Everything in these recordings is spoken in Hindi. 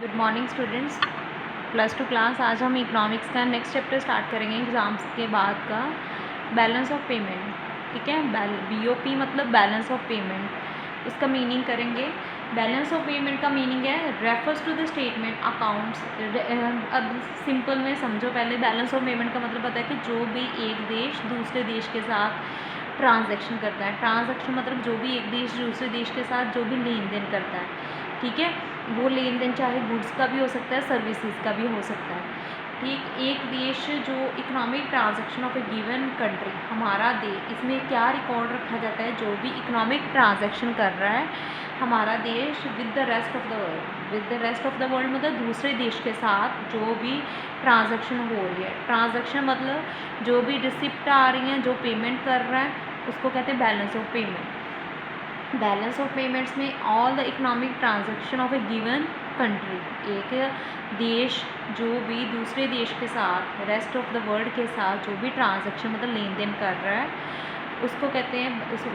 Good morning students, +2 class. आज हम इकोनॉमिक्स का नेक्स्ट चैप्टर स्टार्ट करेंगे एग्ज़ाम्स के बाद का, बैलेंस ऑफ पेमेंट। ठीक है, BOP मतलब बैलेंस ऑफ पेमेंट, उसका मीनिंग करेंगे। बैलेंस ऑफ पेमेंट का मीनिंग है refers to the statement accounts. अब सिंपल में समझो, पहले बैलेंस ऑफ पेमेंट का मतलब पता है कि जो भी एक देश दूसरे देश के साथ ट्रांजैक्शन करता है। ट्रांजैक्शन मतलब जो भी एक देश दूसरे देश के साथ जो भी लेन देन करता है, ठीक है, वो लेन देन चाहे गुड्स का भी हो सकता है, सर्विसेज का भी हो सकता है। ठीक, एक देश जो economic transaction of a given country, हमारा देश, इसमें क्या रिकॉर्ड रखा जाता है, जो भी इकोनॉमिक ट्रांजैक्शन कर रहा है हमारा देश with the rest of the world. With the rest of the world मतलब दूसरे देश के साथ जो भी ट्रांजैक्शन हो रही है। ट्रांजैक्शन मतलब जो भी रिसिप्ट आ रही हैं, जो पेमेंट कर रहा है, उसको कहते हैं balance of payment. Balance of payments में all the economic transaction of a given country, एक देश जो भी दूसरे देश के साथ, रेस्ट ऑफ द वर्ल्ड के साथ जो भी ट्रांजैक्शन मतलब लेन देन कर रहा है, उसको कहते हैं,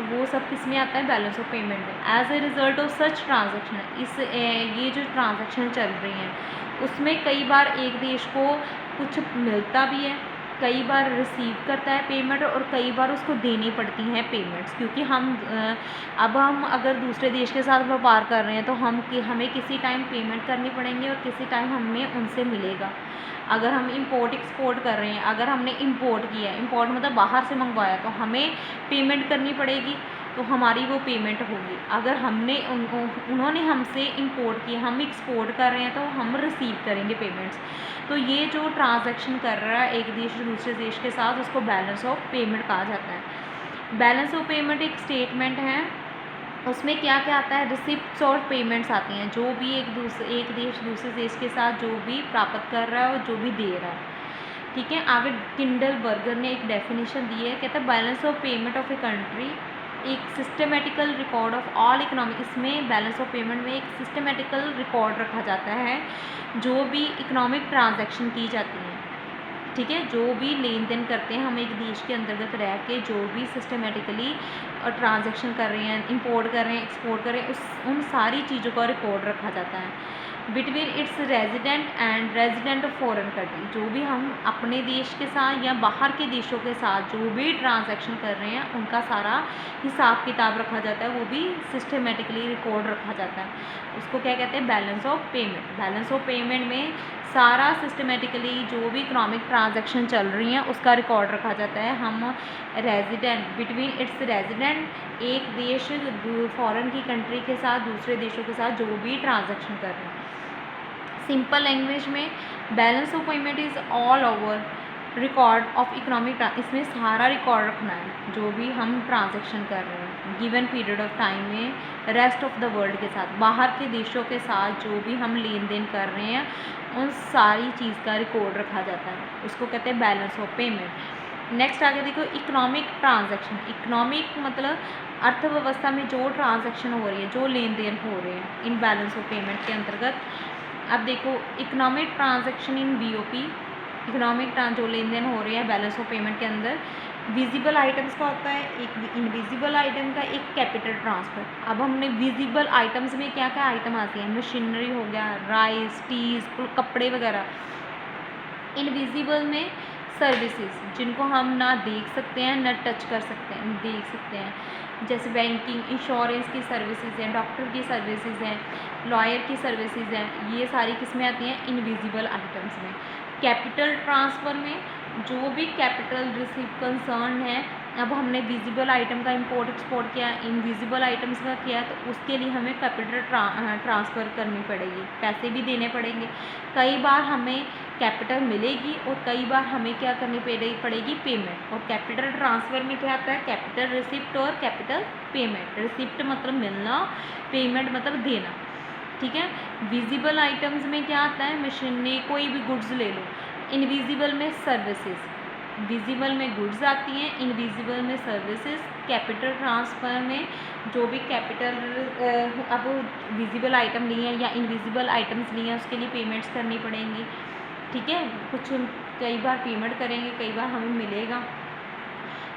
वो सब किस में आता है, बैलेंस ऑफ पेमेंट में। As a result of such transaction, ये जो ट्रांजैक्शन चल रही हैं उसमें कई बार एक देश को कुछ मिलता भी है, कई बार रिसीव करता है पेमेंट, और कई बार उसको देनी पड़ती हैं पेमेंट्स, क्योंकि अब हम अगर दूसरे देश के साथ व्यापार कर रहे हैं तो हमें किसी टाइम पेमेंट करनी पड़ेंगी और किसी टाइम हमें उनसे मिलेगा। अगर हम इंपोर्ट एक्सपोर्ट कर रहे हैं, अगर हमने इंपोर्ट किया, इंपोर्ट मतलब बाहर से मंगवाया, तो हमें पेमेंट करनी पड़ेगी, तो हमारी वो पेमेंट होगी। अगर उन्होंने हमसे इंपोर्ट किया, हम एक्सपोर्ट कर रहे हैं, तो हम रिसीव करेंगे पेमेंट्स। तो ये जो ट्रांजैक्शन कर रहा है एक देश दूसरे देश के साथ, उसको बैलेंस ऑफ पेमेंट कहा जाता है। बैलेंस ऑफ पेमेंट एक स्टेटमेंट है, उसमें क्या क्या आता है, रिसिप्ट्स और पेमेंट्स आती हैं, जो भी एक देश दूसरे देश के साथ जो भी प्राप्त कर रहा है और जो भी दे रहा है। ठीक है, आगे किंडलबर्गर ने एक डेफिनेशन दी है, कहता है balance of payment of a country एक systematical record of all economic. इसमें बैलेंस ऑफ पेमेंट में एक सिस्टमेटिकल रिकॉर्ड रखा जाता है, जो भी इकोनॉमिक ट्रांजैक्शन की जाती हैं, ठीक है, जो भी लेन देन करते हैं हम एक देश के अंतर्गत रह के, जो भी सिस्टमेटिकली ट्रांजैक्शन कर रहे हैं, इंपोर्ट कर रहे हैं, एक्सपोर्ट कर रहे हैं, उन सारी चीज़ों का रिकॉर्ड रखा जाता है। Between its resident and resident of foreign country, जो भी हम अपने देश के साथ या बाहर के देशों के साथ जो भी ट्रांजैक्शन कर रहे हैं, उनका सारा हिसाब किताब रखा जाता है, वो भी सिस्टमेटिकली रिकॉर्ड रखा जाता है। उसको क्या कहते हैं, balance of payment. Balance of payment में सारा सिस्टमेटिकली जो भी इकोनॉमिक ट्रांजैक्शन चल रही हैं उसका रिकॉर्ड रखा जाता है। हम रेजिडेंट, बिटवीन इट्स रेजिडेंट, एक देश फॉरेन की कंट्री के साथ दूसरे देशों के साथ जो भी ट्रांजैक्शन कर रहे हैं। सिंपल लैंग्वेज में balance of payment is all over record of economic, इसमें सारा रिकॉर्ड रखना है जो भी हम ट्रांजैक्शन कर रहे हैं गिवन पीरियड ऑफ टाइम में, रेस्ट ऑफ द वर्ल्ड के साथ, बाहर के देशों के साथ जो भी हम लेन देन कर रहे हैं, उन सारी चीज़ का रिकॉर्ड रखा जाता है, उसको कहते हैं बैलेंस ऑफ पेमेंट। नेक्स्ट आगे देखो, इकोनॉमिक ट्रांजैक्शन। इकोनॉमिक मतलब अर्थव्यवस्था में जो ट्रांजैक्शन हो रही है, जो लेन देन हो रहे हैं इन बैलेंस ऑफ पेमेंट के अंतर्गत। अब देखो, economic transaction in BOP, economic जो लेन देन हो रही है बैलेंस ऑफ पेमेंट के अंदर, विजिबल आइटम्स का होता है, एक इनविजिबल आइटम का, एक कैपिटल ट्रांसफ़र। अब हमने विजिबल आइटम्स में क्या क्या आइटम आती हैं, मशीनरी हो गया, राइस, टीज़, कपड़े वगैरह। इनविजिबल में सर्विसेज, जिनको हम ना देख सकते हैं ना टच कर सकते हैं, देख सकते हैं, जैसे बैंकिंग, इंश्योरेंस की सर्विसेज हैं, डॉक्टर की सर्विसेज हैं, लॉयर की सर्विसेज हैं, ये सारी किस में आती हैं, इनविजिबल आइटम्स में। कैपिटल ट्रांसफ़र में जो भी कैपिटल रिसीव कंसर्न है, अब हमने विजिबल आइटम का इंपोर्ट एक्सपोर्ट किया, इनविजिबल आइटम्स का किया, तो उसके लिए हमें कैपिटल ट्रांसफ़र करनी पड़ेगी, पैसे भी देने पड़ेंगे। कई बार हमें कैपिटल मिलेगी और कई बार हमें क्या करनी पड़ेगी, पेमेंट। और कैपिटल ट्रांसफ़र में क्या आता है, कैपिटल रिसिप्ट और कैपिटल पेमेंट। रिसिप्ट मतलब मिलना, पेमेंट मतलब देना, ठीक है। विजिबल आइटम्स में क्या आता है, मशीनरी, कोई भी गुड्स ले लो। इनविजिबल में सर्विसेज, विजिबल में गुड्स आती हैं, इनविजिबल में सर्विसेज। कैपिटल ट्रांसफ़र में जो भी कैपिटल, अब विजिबल आइटम लिए हैं या इनविजिबल आइटम्स लिए हैं, उसके लिए पेमेंट्स करनी पड़ेंगी, ठीक है। कई बार पेमेंट करेंगे, कई बार हमें मिलेगा।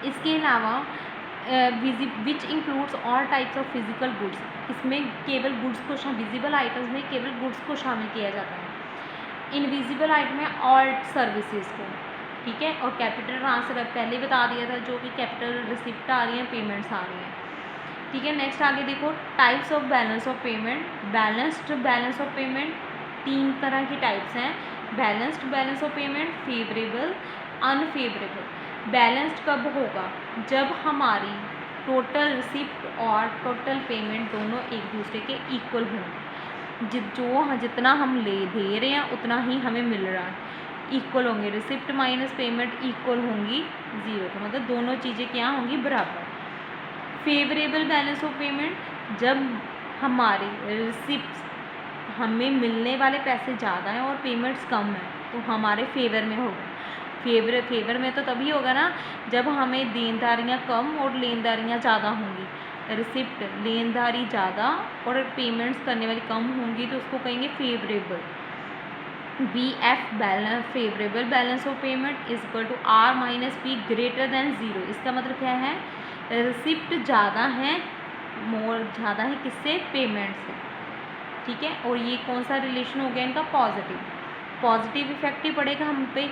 इसके अलावा which includes all types of physical goods, इसमें केवल गुड्स को विजिबल आइटम्स में केवल गुड्स को शामिल किया जाता है, इनविजिबल आइटम में ऑल सर्विसेज को, ठीक है। और कैपिटल ट्रांसफर पहले बता दिया था, जो कि कैपिटल रिसिप्ट आ रही हैं, पेमेंट्स आ रही हैं, ठीक है। नेक्स्ट आगे देखो, types of balance of payment. Balanced balance of payment 3 तरह की टाइप्स हैं। Balanced balance of payment, favourable, unfavourable. Balanced कब होगा? जब हमारी टोटल रिसिप्ट और टोटल पेमेंट दोनों एक दूसरे के इक्वल होंगे। जितना हम दे रहे हैं उतना ही हमें मिल रहा है, इक्वल होंगे। रिसिप्ट माइनस पेमेंट इक्वल होंगी 0, तो मतलब दोनों चीज़ें क्या होंगी? बराबर। फेवरेबल बैलेंस ऑफ पेमेंट, जब हमारी रिसिप्ट हमें मिलने वाले पैसे ज़्यादा हैं और पेमेंट्स कम हैं, तो हमारे फेवर में होगा। फेवर में तो तभी होगा ना जब हमें देनदारियाँ कम और लेनदारियाँ ज़्यादा होंगी। रिसिप्ट लेनदारी ज़्यादा और पेमेंट्स करने वाली कम होंगी, तो उसको कहेंगे favourable. BF balance, favourable balance of payment is equal to R minus P greater than 0। इसका मतलब क्या है? रिसिप्ट ज़्यादा है, ज़्यादा है किससे? पेमेंट से, ठीक है। और ये कौन सा रिलेशन हो गया इनका? पॉजिटिव। पॉजिटिव इफेक्ट ही पड़ेगा हम पे।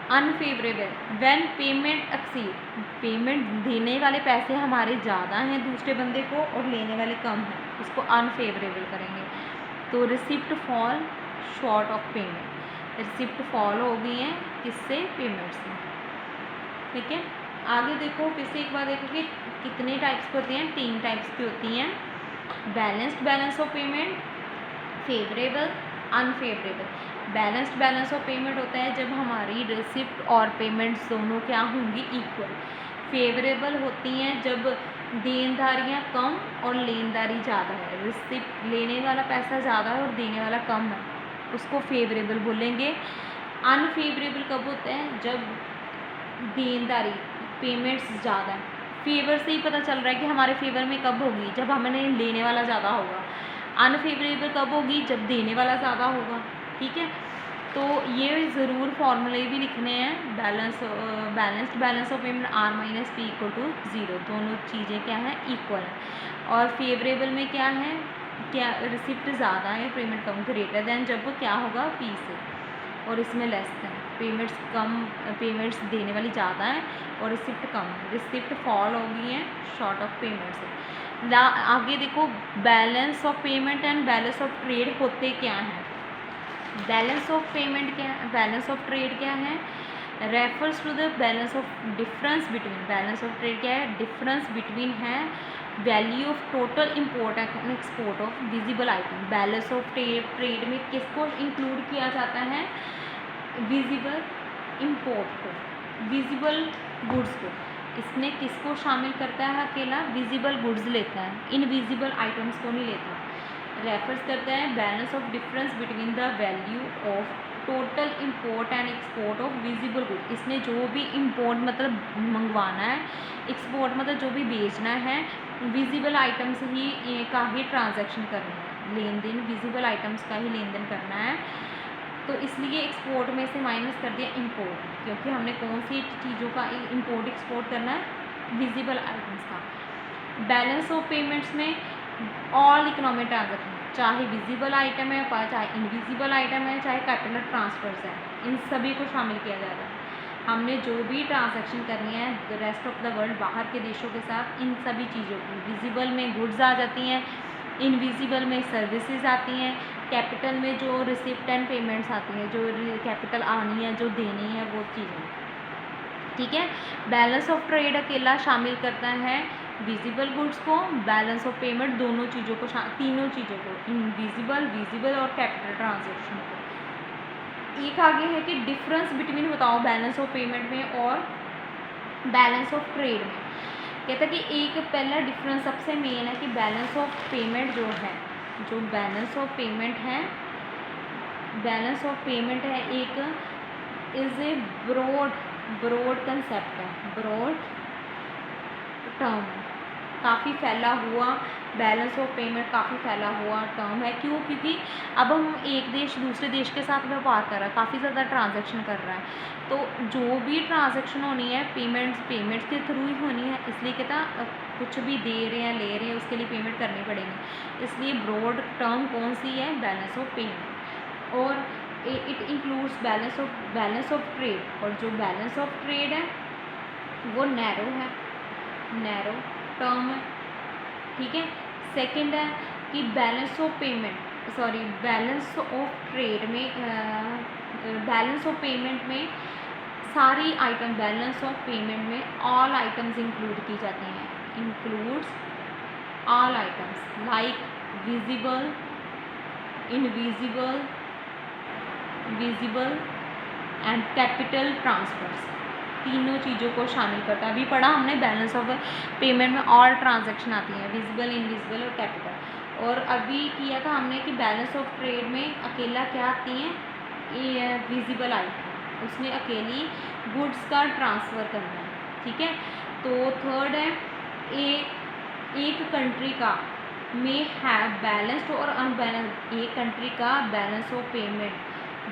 Unfavourable, when payment exceed, payment देने वाले पैसे हमारे ज़्यादा हैं दूसरे बंदे को और लेने वाले कम हैं, उसको अनफेवरेबल करेंगे। तो receipt fall short of payment, receipt fall हो गई हैं किससे? पेमेंट से, ठीक है। आगे देखो, फिर से एक बार देखो कि कितने टाइप्स की होती हैं? 3 टाइप्स की होती हैं। Balanced balance of payment, favourable, unfavourable. Balanced balance of payment होता है जब हमारी रिसिप्ट और पेमेंट्स दोनों क्या होंगी? इक्वल। फेवरेबल होती हैं जब देनदारियाँ कम और लेनदारी ज़्यादा है, रिसिप्ट लेने वाला पैसा ज़्यादा है और देने वाला कम है, उसको फेवरेबल बोलेंगे। अनफेवरेबल कब होता है? जब देनदारी पेमेंट्स ज़्यादा है। फेवर से ही पता चल रहा है कि हमारे फेवर में कब होगी? जब हमने लेने वाला ज़्यादा होगा। अनफेवरेबल कब होगी? जब देने वाला ज़्यादा होगा, ठीक है। तो ये ज़रूर फॉर्मूले भी लिखने हैं। Balanced balance of payment R minus P equal to 0, दोनों चीज़ें क्या हैं? इक्वल हैं। और फेवरेबल में क्या है? क्या रिसिप्ट ज़्यादा है, पेमेंट कम, ग्रेटर दैन जब क्या होगा? P से, और इसमें लेस दैन, पेमेंट्स कम, पेमेंट्स देने वाली ज़्यादा है और रिसिप्ट कम है, रिसिप्ट फॉल हो गई हैं शॉर्ट ऑफ पेमेंट से। आगे देखो, balance of payment and balance of trade होते क्या हैं? बैलेंस ऑफ पेमेंट क्या है? बैलेंस ऑफ ट्रेड क्या है? Refers to the balance of difference between, balance of trade क्या है? डिफरेंस बिटवीन है value of total import and export of visible item. Balance of trade में किसको इंक्लूड किया जाता है? विजिबल इम्पोर्ट को, विजिबल गुड्स को। इसमें किसको शामिल करता है? अकेला विजिबल गुड्स लेता है, इनविजिबल आइटम्स को नहीं लेता। रेफर्स करता है balance of difference between the value of total import and export of visible good. इसने जो भी इम्पोर्ट मतलब मंगवाना है, एक्सपोर्ट मतलब जो भी बेचना है, विजिबल आइटम्स ही का ही ट्रांजैक्शन करना है, लेन देन विजिबल आइटम्स का ही लेन देन करना है। तो इसलिए एक्सपोर्ट में से माइनस कर दिया इम्पोर्ट, क्योंकि हमने कौन सी चीज़ों का इम्पोर्ट एक्सपोर्ट करना है? विजिबल आइटम्स का। बैलेंस ऑफ पेमेंट्स में ऑल इकोनॉमिक ट्रांजैक्शन, चाहे विजिबल आइटम है, चाहे इनविजिबल आइटम है, चाहे कैपिटल ट्रांसफर्स है, इन सभी को शामिल किया जाता है। हमने जो भी ट्रांजैक्शन करनी है रेस्ट ऑफ द वर्ल्ड, बाहर के देशों के साथ, इन सभी चीज़ों की विजिबल में गुड्स आ जाती हैं, इनविजिबल में सर्विसेज आती हैं, कैपिटल में जो रिसिप्ट एंड पेमेंट्स आती हैं, जो कैपिटल आनी है, जो देनी है, वो चीज़ें, ठीक है। बैलेंस ऑफ ट्रेड अकेला शामिल करता है विजिबल गुड्स को, बैलेंस ऑफ पेमेंट दोनों चीज़ों को, तीनों चीज़ों को, इनविजिबल, विजिबल और कैपिटल ट्रांजैक्शन को। एक आगे है कि डिफरेंस बिटवीन बताओ बैलेंस ऑफ पेमेंट में और बैलेंस ऑफ ट्रेड में। कहता है कि एक पहला डिफरेंस सबसे मेन है कि बैलेंस ऑफ पेमेंट जो है, जो बैलेंस ऑफ पेमेंट है, बैलेंस ऑफ पेमेंट है एक इज़ ए ब्रॉड कंसेप्ट है, ब्रॉड टर्म काफ़ी फैला हुआ बैलेंस ऑफ पेमेंट काफ़ी फैला हुआ टर्म है। क्यों? क्योंकि अब हम एक देश दूसरे देश के साथ व्यापार कर रहा है, काफ़ी ज़्यादा ट्रांजैक्शन कर रहा है, तो जो भी ट्रांजैक्शन होनी है पेमेंट्स के थ्रू ही होनी है। इसलिए कहता कुछ भी दे रहे हैं ले रहे हैं उसके लिए पेमेंट करनी पड़ेगी। इसलिए ब्रॉड टर्म कौन सी है? Balance of payment. और it includes balance of trade, और जो बैलेंस ऑफ ट्रेड है वो नैरो है, नैरो टर्म है, ठीक है। सेकंड है कि बैलेंस ऑफ ट्रेड में बैलेंस ऑफ पेमेंट में सारी आइटम, बैलेंस ऑफ पेमेंट में ऑल आइटम्स इंक्लूड की जाती हैं, includes all items like visible, invisible, visible and capital transfers, तीनों चीज़ों को शामिल करता है। अभी पढ़ा हमने बैलेंस ऑफ पेमेंट में ऑल ट्रांजैक्शन आती हैं, विजिबल, इनविजिबल और कैपिटल। और अभी किया था हमने कि बैलेंस ऑफ ट्रेड में अकेला क्या आती हैं? विजिबल आइटम, उसमें अकेली गुड्स का ट्रांसफ़र करना है, ठीक है। तो थर्ड है एक कंट्री का में है बैलेंस्ड और अनबैलेंस्ड, एक कंट्री का balance of payment,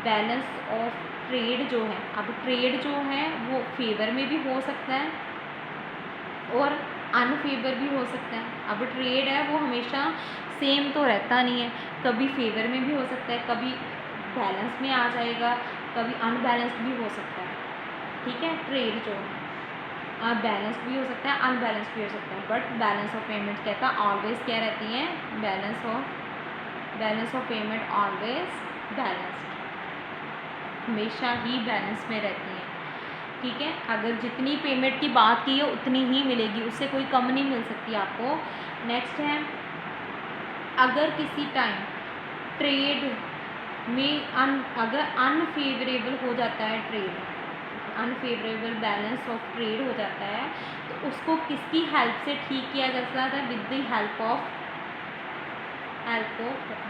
balance of trade जो है, अब ट्रेड जो है वो फेवर में भी हो सकता है और अनफेवर भी हो सकता है। अब ट्रेड है वो हमेशा सेम तो रहता नहीं है, कभी फेवर में भी हो सकता है, कभी बैलेंस में आ जाएगा, कभी अनबैलेंस्ड भी हो सकता है, ठीक है। ट्रेड जो है बैलेंस भी हो सकता है, अनबैलेंस भी हो सकता है, बट बैलेंस ऑफ पेमेंट कहता है ऑलवेज क्या रहती हैं? Balance of payment always balanced, हमेशा ही बैलेंस में रहती हैं, ठीक है। अगर जितनी पेमेंट की बात की है उतनी ही मिलेगी, उससे कोई कम नहीं मिल सकती आपको। नेक्स्ट है, अगर किसी टाइम ट्रेड में अगर अनफेवरेबल हो जाता है, trade unfavourable balance of trade हो जाता है, तो उसको किसकी हेल्प से ठीक किया जा सकता है? With the help of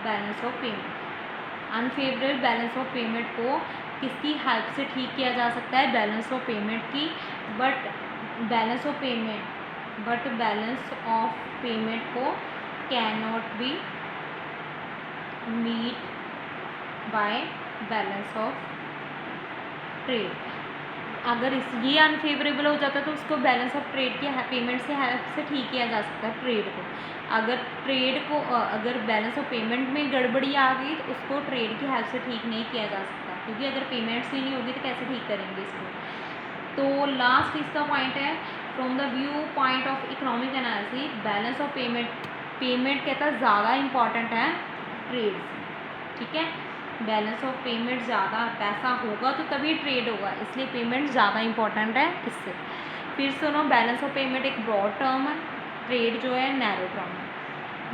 balance of payment. Unfavourable balance of payment को किसकी हेल्प से ठीक किया जा सकता है? बैलेंस ऑफ पेमेंट की। बट बैलेंस ऑफ पेमेंट को can not be meet by balance of trade. अगर ये अनफेवरेबल हो जाता है तो उसको बैलेंस ऑफ ट्रेड की पेमेंट से हेल्प से ठीक किया जा सकता है ट्रेड को। अगर बैलेंस ऑफ पेमेंट में गड़बड़ी आ गई तो उसको ट्रेड की हेल्प से ठीक नहीं किया जा सकता, क्योंकि अगर पेमेंट्स ही नहीं होगी तो कैसे ठीक करेंगे इसको। तो लास्ट इसका पॉइंट है, from the view point of economic analysis balance of payment कहता है ज़्यादा इंपॉर्टेंट है ट्रेड से, ठीक है। बैलेंस ऑफ पेमेंट ज़्यादा पैसा होगा तो तभी ट्रेड होगा, इसलिए पेमेंट ज़्यादा इंपॉर्टेंट है इससे। फिर सुनो, बैलेंस ऑफ पेमेंट एक ब्रॉड टर्म है, ट्रेड जो है नैरो टर्म है।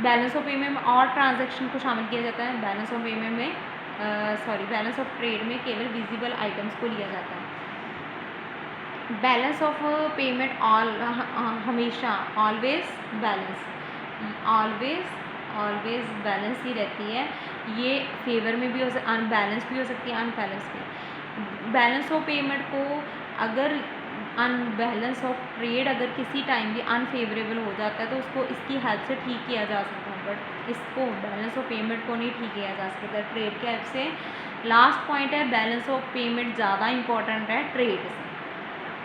बैलेंस ऑफ पेमेंट में और ट्रांजैक्शन को शामिल किया जाता है, बैलेंस ऑफ पेमेंट में बैलेंस ऑफ ट्रेड में केवल विजिबल आइटम्स को लिया जाता है। बैलेंस ऑफ पेमेंट हमेशा ऑलवेज बैलेंस ही रहती है, ये फेवर में भी हो सकती है, अनबैलेंस भी हो सकती है, अनबैलेंस भी। बैलेंस ऑफ पेमेंट को अगर बैलेंस ऑफ ट्रेड अगर किसी टाइम भी अनफेवरेबल हो जाता है तो उसको इसकी हेल्प से ठीक किया जा सकता है, बट इसको बैलेंस ऑफ पेमेंट को नहीं ठीक किया जा सकता ट्रेड की हेल्प से। लास्ट पॉइंट है, बैलेंस ऑफ पेमेंट ज़्यादा इंपॉर्टेंट है ट्रेड से,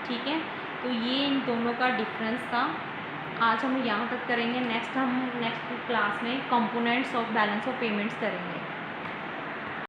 ठीक है। तो ये इन दोनों का डिफरेंस था। आज हम यहाँ तक करेंगे, नेक्स्ट क्लास में components of balance of payments करेंगे।